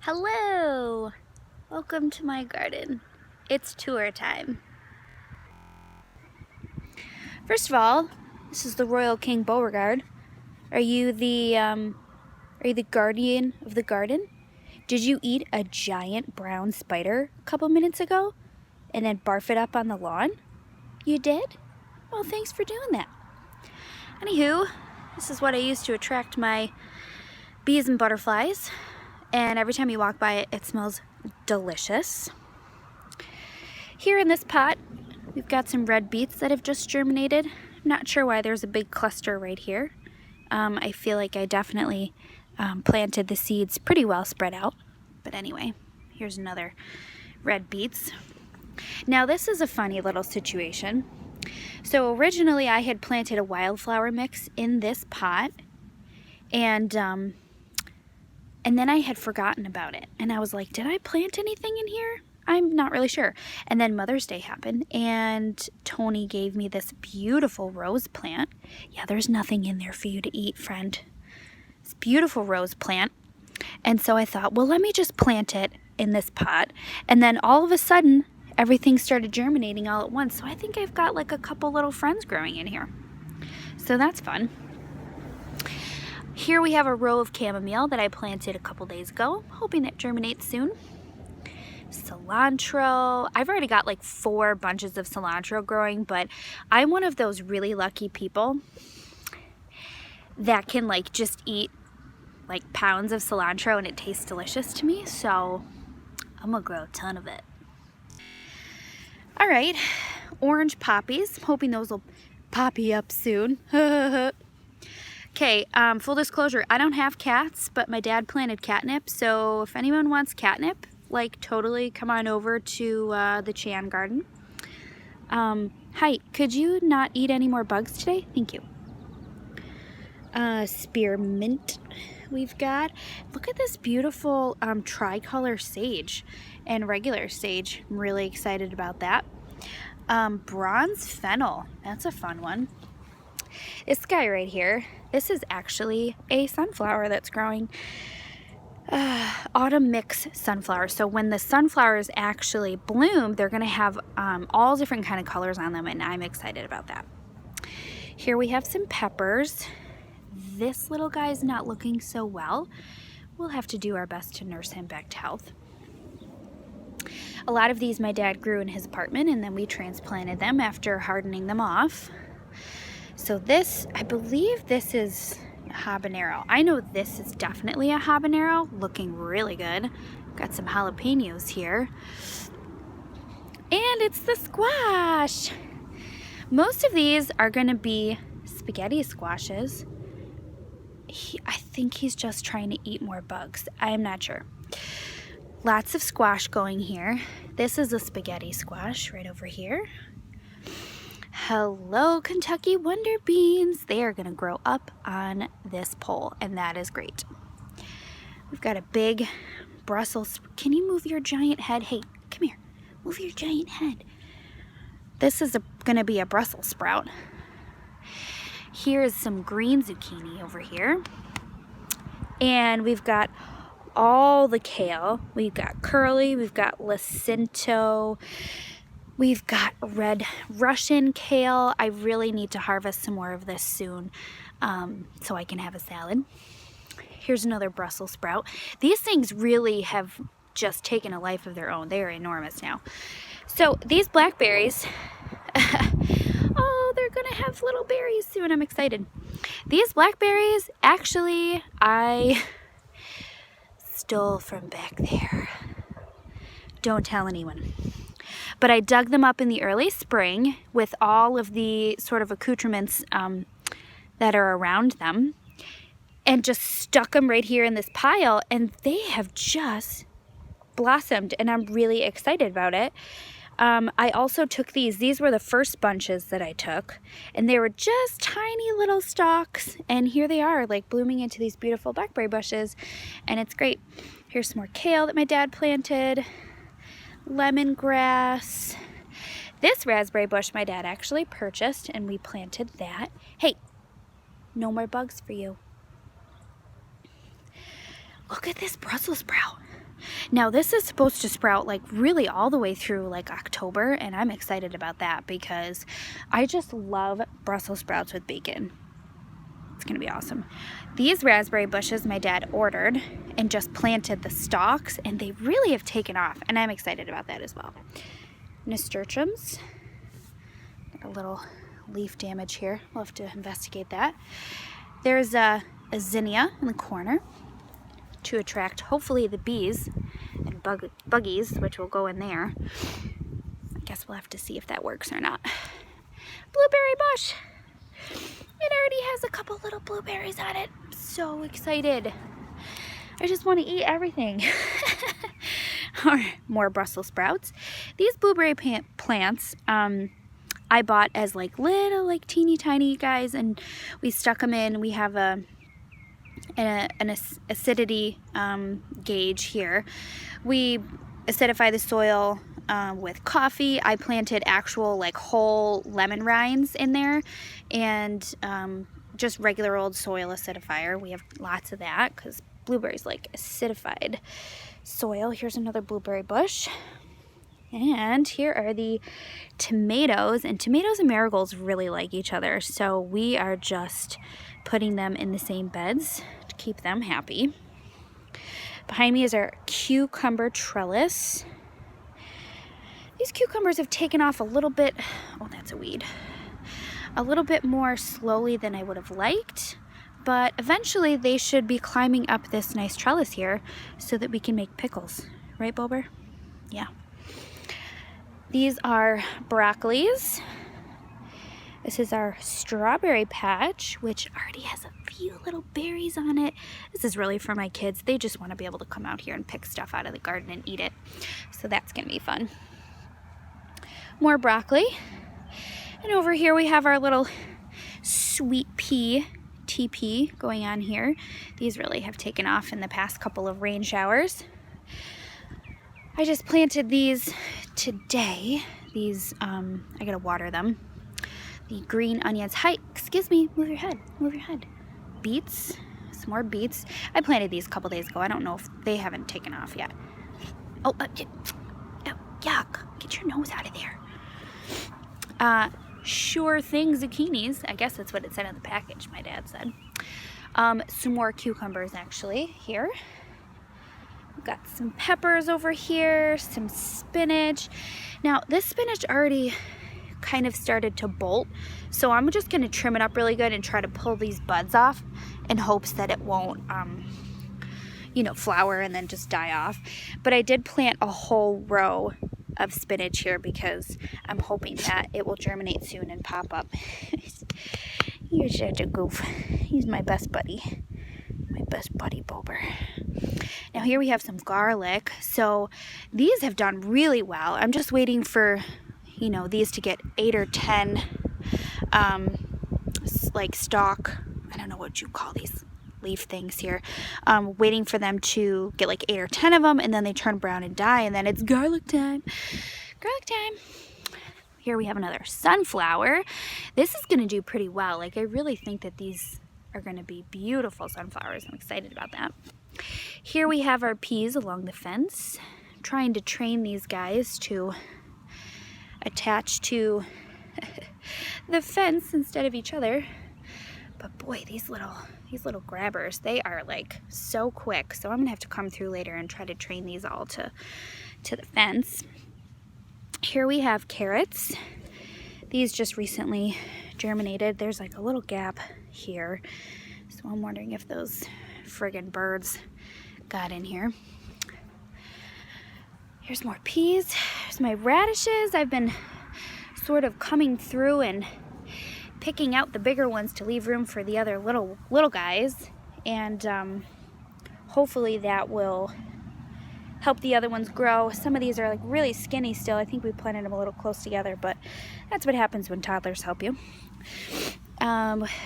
Hello! Welcome to my garden. It's tour time. First of all, this is the Royal King Beauregard. Are you the guardian of the garden? Did you eat a giant brown spider a couple minutes ago and then barf it up on the lawn? You did? Well, thanks for doing that. Anywho, this is what I use to attract my bees and butterflies. And every time you walk by it, it smells delicious. Here in this pot, we've got some red beets that have just germinated. I'm not sure why there's a big cluster right here. I feel like I definitely planted the seeds pretty well spread out. But anyway, here's another red beets. Now this is a funny little situation. So originally I had planted a wildflower mix in this pot, and then I had forgotten about it. And I was like, did I plant anything in here? I'm not really sure. And then Mother's Day happened, and Tony gave me this beautiful rose plant. Yeah, there's nothing in there for you to eat, friend. This beautiful rose plant. And so I thought, well, let me just plant it in this pot. And then all of a sudden, everything started germinating all at once. So I think I've got like a couple little friends growing in here. So that's fun. Here we have a row of chamomile that I planted a couple days ago, hoping it germinates soon. Cilantro. I've already got like 4 bunches of cilantro growing, but I'm one of those really lucky people that can like just eat like pounds of cilantro and it tastes delicious to me, so I'm gonna grow a ton of it. All right, orange poppies. I'm hoping those will poppy up soon. Okay, full disclosure, I don't have cats, but my dad planted catnip, so if anyone wants catnip, like totally come on over to the Chan garden. Hi, could you not eat any more bugs today? Thank you. Spearmint we've got. Look at this beautiful tricolor sage and regular sage. I'm really excited about that. Bronze fennel, that's a fun one. This guy right here, this is actually a sunflower that's growing. Autumn mix sunflower. So when the sunflowers actually bloom, they're going to have all different kind of colors on them, and I'm excited about that. Here we have some peppers. This little guy's not looking so well. We'll have to do our best to nurse him back to health. A lot of these my dad grew in his apartment, and then we transplanted them after hardening them off. So this, I believe this is a habanero. I know this is definitely a habanero, looking really good. Got some jalapenos here. And it's the squash. Most of these are gonna be spaghetti squashes. I think he's just trying to eat more bugs. I am not sure. Lots of squash going here. This is a spaghetti squash right over here. Hello, Kentucky Wonder Beans. They are going to grow up on this pole, and that is great. We've got a big Brussels. Can you move your giant head? Hey, come here. Move your giant head. This is going to be a Brussels sprout. Here is some green zucchini over here. And we've got all the kale. We've got curly. We've got Jacinto. We've got red Russian kale. I really need to harvest some more of this soon so I can have a salad. Here's another Brussels sprout. These things really have just taken a life of their own. They are enormous now. So these blackberries, oh, they're gonna have little berries soon. I'm excited. These blackberries, actually, I stole from back there. Don't tell anyone. But I dug them up in the early spring with all of the sort of accoutrements that are around them, and just stuck them right here in this pile, and they have just blossomed, and I'm really excited about it. I also took these were the first bunches that I took, and they were just tiny little stalks, and here they are, like blooming into these beautiful blackberry bushes, and it's great. Here's some more kale that my dad planted. Lemongrass. This raspberry bush my dad actually purchased, and we planted that. Hey, no more bugs for you. Look at this Brussels sprout. Now this is supposed to sprout like really all the way through like October, and I'm excited about that because I just love Brussels sprouts with bacon. It's gonna be awesome. These raspberry bushes my dad ordered and just planted the stalks, and they really have taken off, and I'm excited about that as well. Nasturtiums, a little leaf damage here. We'll have to investigate that. There's a zinnia in the corner to attract hopefully the bees and buggies, which will go in there. I guess we'll have to see if that works or not. Blueberry bush. It already has a couple little blueberries on it. I'm so excited. I just want to eat everything. More Brussels sprouts. These blueberry plants, I bought as like little, like teeny tiny guys, and we stuck them in. We have an acidity gauge here. We acidify the soil with coffee. I planted actual like whole lemon rinds in there, and just regular old soil acidifier. We have lots of that because blueberries like acidified soil. Here's another blueberry bush. And here are the tomatoes, and tomatoes and marigolds really like each other, so we are just putting them in the same beds to keep them happy. Behind me is our cucumber trellis. These cucumbers have taken off a little bit, oh that's a weed, a little bit more slowly than I would have liked, but eventually they should be climbing up this nice trellis here so that we can make pickles. Right, Bober? Yeah. These are broccolis. This is our strawberry patch, which already has a few little berries on it. This is really for my kids. They just want to be able to come out here and pick stuff out of the garden and eat it. So that's going to be fun. More broccoli. And over here we have our little sweet pea, TP, going on here. These really have taken off in the past couple of rain showers. I just planted these today. These, I gotta water them. The green onions. Hi, excuse me, move your head, move your head. Beets, some more beets. I planted these a couple days ago. I don't know if they haven't taken off yet. Oh, yuck, get your nose out of there. Sure thing zucchinis. I guess that's what it said on the package, my dad said. Some more cucumbers actually here. We've got some peppers over here, some spinach. Now this spinach already kind of started to bolt, so I'm just going to trim it up really good and try to pull these buds off in hopes that it won't, you know, flower and then just die off. But I did plant a whole row of spinach here because I'm hoping that it will germinate soon and pop up. You're such a goof. He's my best buddy. My best buddy, Bober. Now here we have some garlic. So these have done really well. I'm just waiting for, you know, these to get 8 or 10 like stalk, I don't know what you call these leaf things here. Waiting for them to get like 8 or 10 of them, and then they turn brown and die, and then it's garlic time. Garlic time. Here we have another sunflower. This is gonna do pretty well. Like I really think that these are gonna be beautiful sunflowers. I'm excited about that. Here we have our peas along the fence. I'm trying to train these guys to attach to the fence instead of each other. But boy, these little grabbers, they are like so quick. So I'm gonna have to come through later and try to train these all to the fence. Here we have carrots. These just recently germinated. There's like a little gap here. So I'm wondering if those friggin' birds got in here. Here's more peas. Here's my radishes. I've been sort of coming through and picking out the bigger ones to leave room for the other little guys, and hopefully that will help the other ones grow. Some of these are like really skinny still. I think we planted them a little close together, but that's what happens when toddlers help you.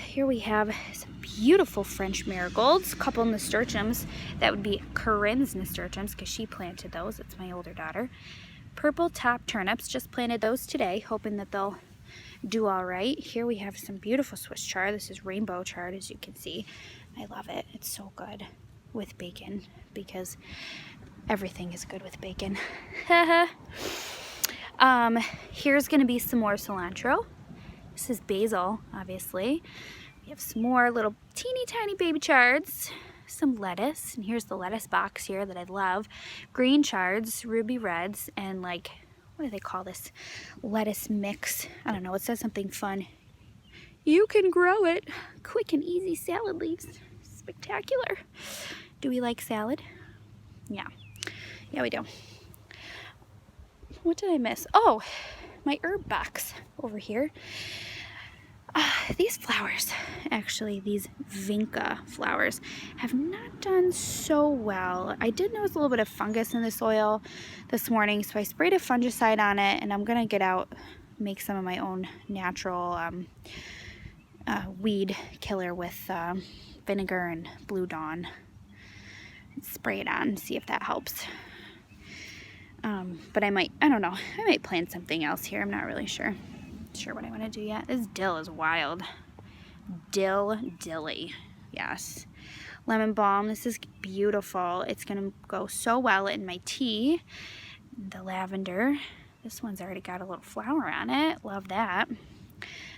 Here we have some beautiful French marigolds, a couple nasturtiums. That would be Corinne's nasturtiums because she planted those. It's my older daughter. Purple top turnips, just planted those today, hoping that they'll do all right. Here we have some beautiful Swiss chard. This is rainbow chard, as you can see. I love it. It's so good with bacon because Everything is good with bacon. Here's gonna be some more cilantro. This is basil, obviously. We have some more little teeny tiny baby chards, some lettuce, and here's the lettuce box here that I love. Green chards, ruby reds, and like, what do they call this? Lettuce mix. I don't know, it says something fun. You can grow it. Quick and easy salad leaves. Spectacular. Do we like salad? Yeah. Yeah, we do. What did I miss? Oh, my herb box over here. These flowers, actually, these vinca flowers, have not done so well. I did notice a little bit of fungus in the soil this morning, so I sprayed a fungicide on it, and I'm gonna get out, make some of my own natural weed killer with vinegar and Blue Dawn. Spray it on, see if that helps. But I don't know, I might plant something else here. I'm not really sure what I want to do yet. This dill is wild. Dilly. Yes. Lemon balm. This is beautiful. It's going to go so well in my tea. The lavender. This one's already got a little flower on it. Love that.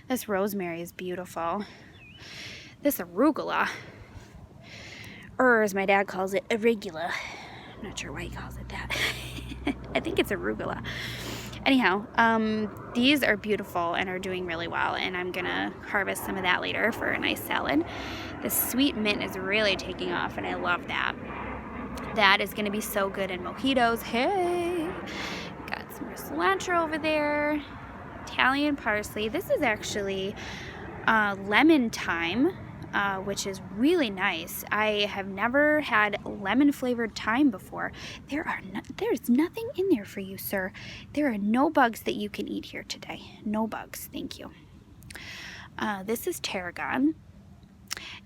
This rosemary is beautiful. This arugula, or as my dad calls it, arugula. I'm not sure why he calls it that. I think it's arugula. Anyhow, these are beautiful and are doing really well, and I'm gonna harvest some of that later for a nice salad. The sweet mint is really taking off, and I love that. That is gonna be so good in mojitos. Hey! Got some more cilantro over there. Italian parsley. This is actually lemon thyme, which is really nice. I have never had lemon flavored thyme before. There's nothing in there for you, sir. There are no bugs that you can eat here today. No bugs, thank you. This is tarragon.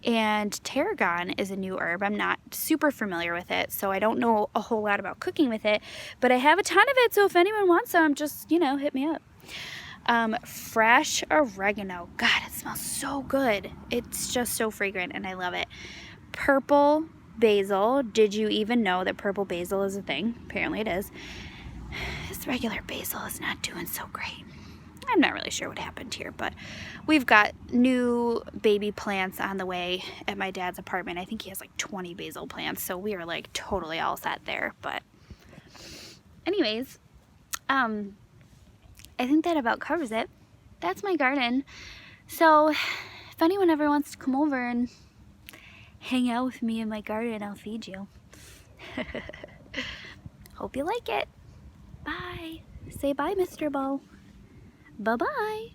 And tarragon is a new herb. I'm not super familiar with it, so I don't know a whole lot about cooking with it, but I have a ton of it, so if anyone wants some, just, hit me up. Fresh oregano. God, it smells so good. It's just so fragrant and I love it. Purple basil. Did you even know that purple basil is a thing? Apparently it is. This regular basil is not doing so great. I'm not really sure what happened here, but we've got new baby plants on the way at my dad's apartment. I think he has like 20 basil plants, so we are like totally all set there. But anyways, I think that about covers it. That's my garden. So if anyone ever wants to come over and hang out with me in my garden, I'll feed you. Hope you like it. Bye. Say bye, Mr. Beau. Bye-bye.